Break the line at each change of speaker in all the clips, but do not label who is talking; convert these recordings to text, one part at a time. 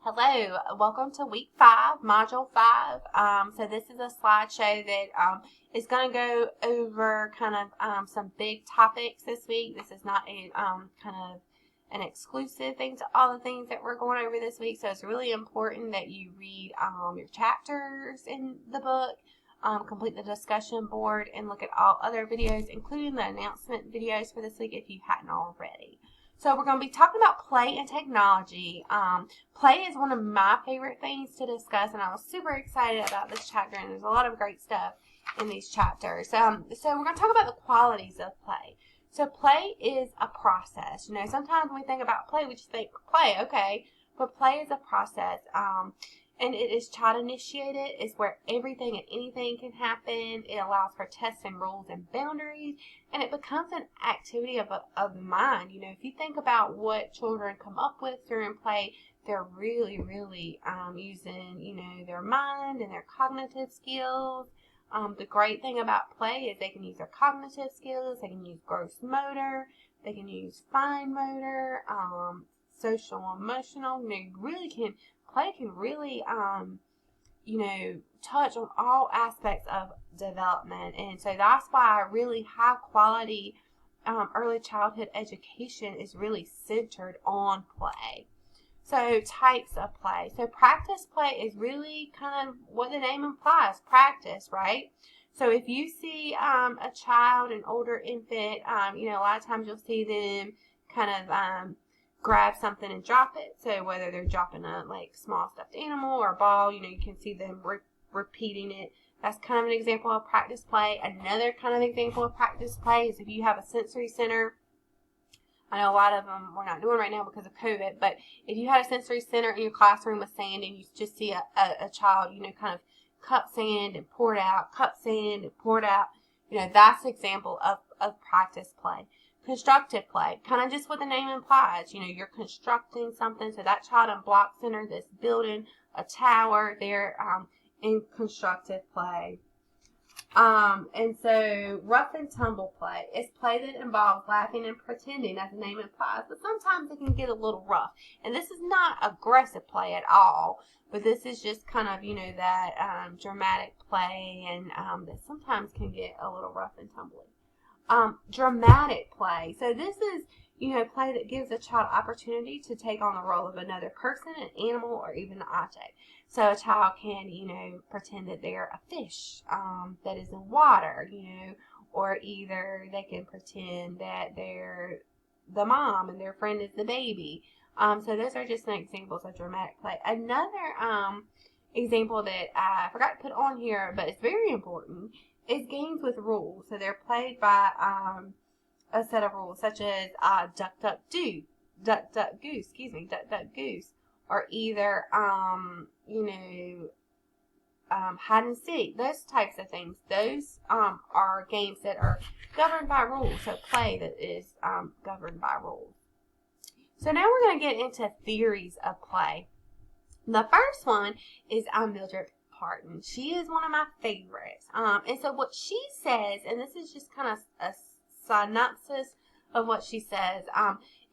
Hello, welcome to week 5, module 5. So this is a slideshow that is going to go over kind of some big topics this week. This is not a kind of an exclusive thing to all the things that we're going over this week. So it's really important that you read your chapters in the book, complete the discussion board, and look at all other videos, including the announcement videos for this week if you hadn't already. So we're going to be talking about play and technology. Play is one of my favorite things to discuss, and I was super excited about this chapter, and there's a lot of great stuff in these chapters. So we're going to talk about the qualities of play. So play is a process. You know, sometimes when we think about play, we just think play, okay, but play is a process. And it is child initiated. It's where everything and anything can happen. It allows for testing rules and boundaries, and it becomes an activity of the mind. You know, if you think about what children come up with during play, they're really using, you know, their mind and their cognitive skills. The great thing about play is they can use their cognitive skills. They can use gross motor. They can use fine motor, social, emotional. They really can. Play can really, you know, touch on all aspects of development. And so that's why really high quality early childhood education is really centered on play. So types of play. So practice play is really kind of what the name implies, practice, right? So if you see a child, an older infant, you know, a lot of times you'll see them kind of grab something and drop it. So whether they're dropping a small stuffed animal or a ball, you know, you can see them repeating it. That's kind of an example of practice play. Another kind of example of practice play is if you have a sensory center. I know a lot of them we're not doing right now because of COVID, but if you had a sensory center in your classroom with sand and you just see a child, you know, kind of cup sand and pour it out, cup sand and pour it out, you know, that's an example of practice play. Constructive play, kind of just what the name implies. You know, you're constructing something. So that child in Block Center, this building, a tower, they're in constructive play. And so rough and tumble play is play that involves laughing and pretending, as the name implies. But sometimes it can get a little rough. And this is not aggressive play at all. But this is just kind of, you know, that dramatic play and that sometimes can get a little rough and tumbly. Dramatic play. So this is, you know, play that gives a child opportunity to take on the role of another person, an animal, or even an object. So a child can, you know, pretend that they're a fish that is in water, you know, or either they can pretend that they're the mom and their friend is the baby. So those are just some examples of dramatic play. Another example that I forgot to put on here, but it's very important, is games with rules. So they're played by a set of rules, such as duck, duck, goose, or either you know, hide and seek. Those types of things. Those are games that are governed by rules. So play that is governed by rules. So now we're going to get into theories of play. The first one is Mildred Pardon. She is one of my favorites. And so what she says, and this is just kind of a synopsis of what she says,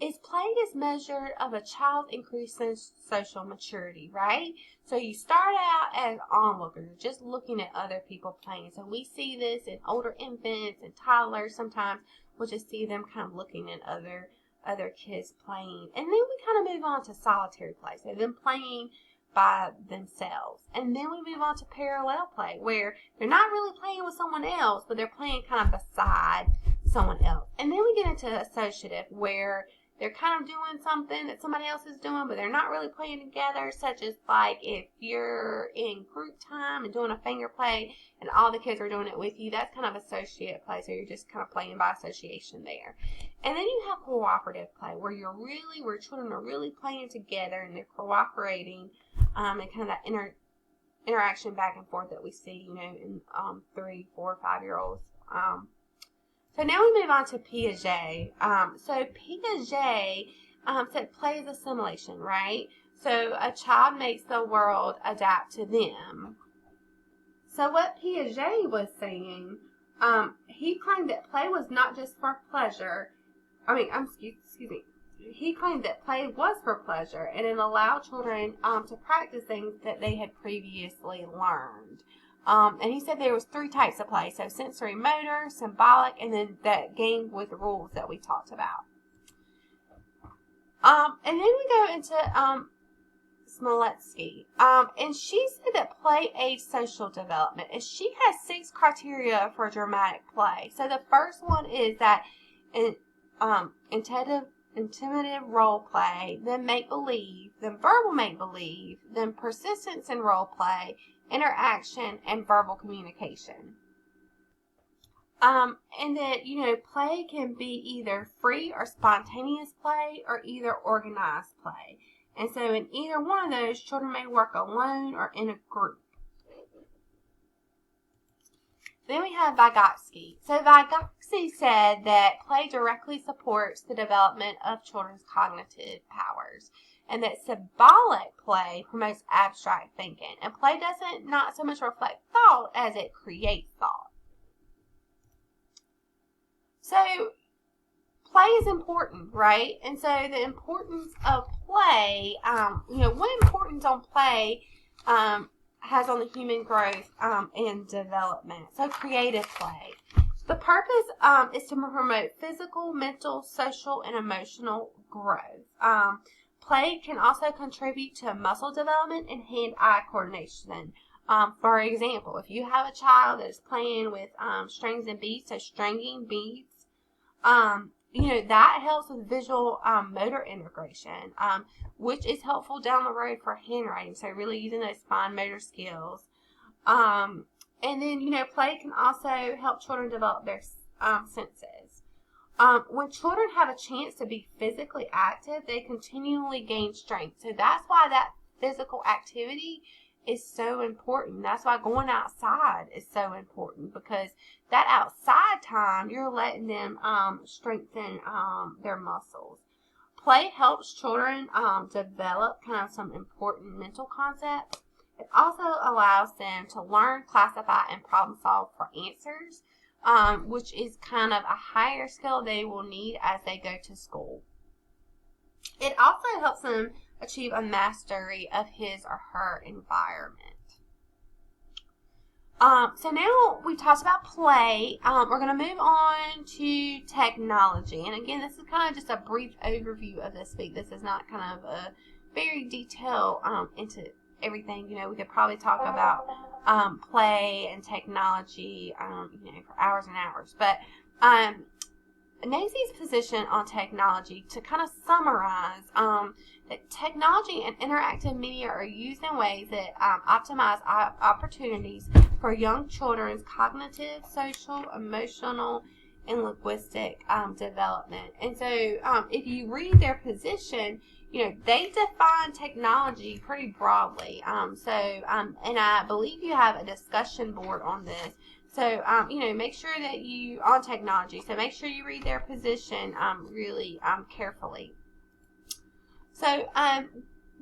is play is measured of a child's increasing social maturity, right? So you start out as onlookers, just looking at other people playing. So we see this in older infants and toddlers. Sometimes we'll just see them kind of looking at other kids playing. And then we kind of move on to solitary play. So them playing by themselves. And then we move on to parallel play, where they're not really playing with someone else, but they're playing kind of beside someone else. And then we get into associative, where they're kind of doing something that somebody else is doing, but they're not really playing together, such as like if you're in group time and doing a finger play and all the kids are doing it with you, that's kind of associative play, so you're just kind of playing by association there. And then you have cooperative play, where children are really playing together and they're cooperating, and kind of that interaction back and forth that we see, you know, in 3, 4, 5-year-olds. So now we move on to Piaget. So Piaget said play is assimilation, right? So a child makes the world adapt to them. So what Piaget was saying, he claimed that play was not just for pleasure. Excuse me. he claimed that play was for pleasure, and it allowed children to practice things that they had previously learned. And he said there was 3 types of play, so sensory motor, symbolic, and then that game with rules that we talked about. And then we go into Smoletsky, and she said that play aids social development, and she has 6 criteria for dramatic play. So the first one is that intimidative role play, then make-believe, then verbal make-believe, then persistence in role play, interaction, and verbal communication. And that, play can be either free or spontaneous play or either organized play. And so in either one of those, children may work alone or in a group. Then we have Vygotsky. So Vygotsky said that play directly supports the development of children's cognitive powers, and that symbolic play promotes abstract thinking. And play doesn't not so much reflect thought as it creates thought. So play is important, right? And so the importance of play, what importance on play has on the human growth and development. So creative play. The purpose is to promote physical, mental, social, and emotional growth. Play can also contribute to muscle development and hand-eye coordination. For example, if you have a child that is playing with strings and beads, so stringing beads, that helps with visual motor integration, which is helpful down the road for handwriting. So really using those fine motor skills. And then, play can also help children develop their senses. When children have a chance to be physically active, they continually gain strength. So that's why that physical activity is so important. That's why going outside is so important, because that outside time, you're letting them strengthen their muscles. Play helps children develop kind of some important mental concepts. It also allows them to learn, classify, and problem solve for answers, which is kind of a higher skill they will need as they go to school. It also helps them achieve a mastery of his or her environment. So now we talked about play. We're going to move on to technology. And again, this is kind of just a brief overview of this week. This is not kind of a very detailed into everything. We could probably talk about play and technology, for hours and hours. But Nazy's position on technology, to kind of summarize, that technology and interactive media are used in ways that optimize opportunities for young children's cognitive, social, emotional, and linguistic development. And so if you read their position, they define technology pretty broadly. And I believe you have a discussion board on this. So, make sure that on technology, so make sure you read their position really carefully. So,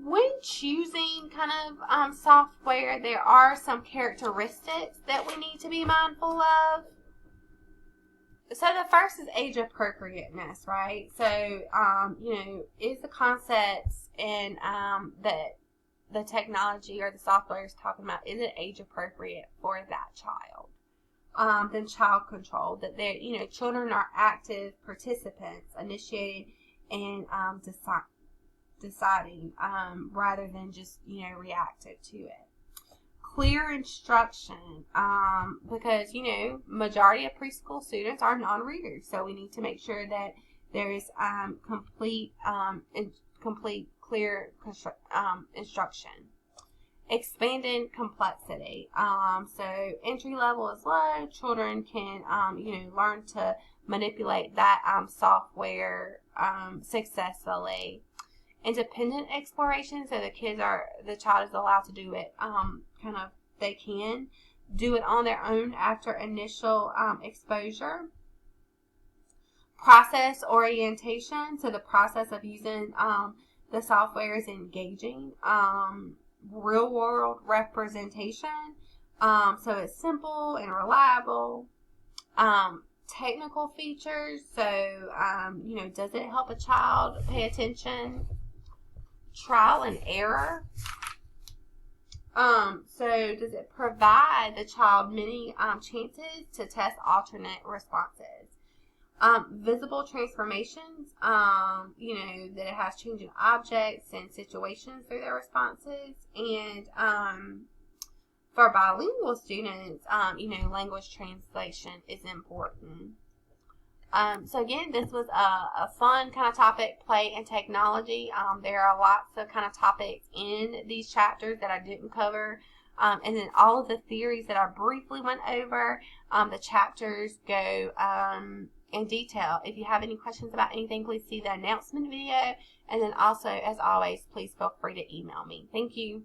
when choosing kind of software, there are some characteristics that we need to be mindful of. So, the first is age appropriateness, right? So, is the concepts and that the technology or the software is talking about, is it age appropriate for that child? Then child control, that children are active participants, initiating and deciding rather than just reactive to it. Clear instruction, because majority of preschool students are non-readers, so we need to make sure that there is complete, clear instruction. Expanded complexity. So entry level is low. Children can, learn to manipulate that software successfully. Independent exploration. So the child is allowed to do it. They can do it on their own after initial exposure. Process orientation. So the process of using the software is engaging. Real world representation, so it's simple and reliable. technical features. So, you know, does it help a child pay attention? Trial and error. So does it provide the child many chances to test alternate responses? Visible transformations, you know, that it has changing objects and situations through their responses. And for bilingual students, you know, language translation is important. So again, this was a fun kind of topic, play and technology. There are lots of kind of topics in these chapters that I didn't cover. And then all of the theories that I briefly went over, the chapters go in detail. If you have any questions about anything, please see the announcement video. And then also, as always, please feel free to email me. Thank you.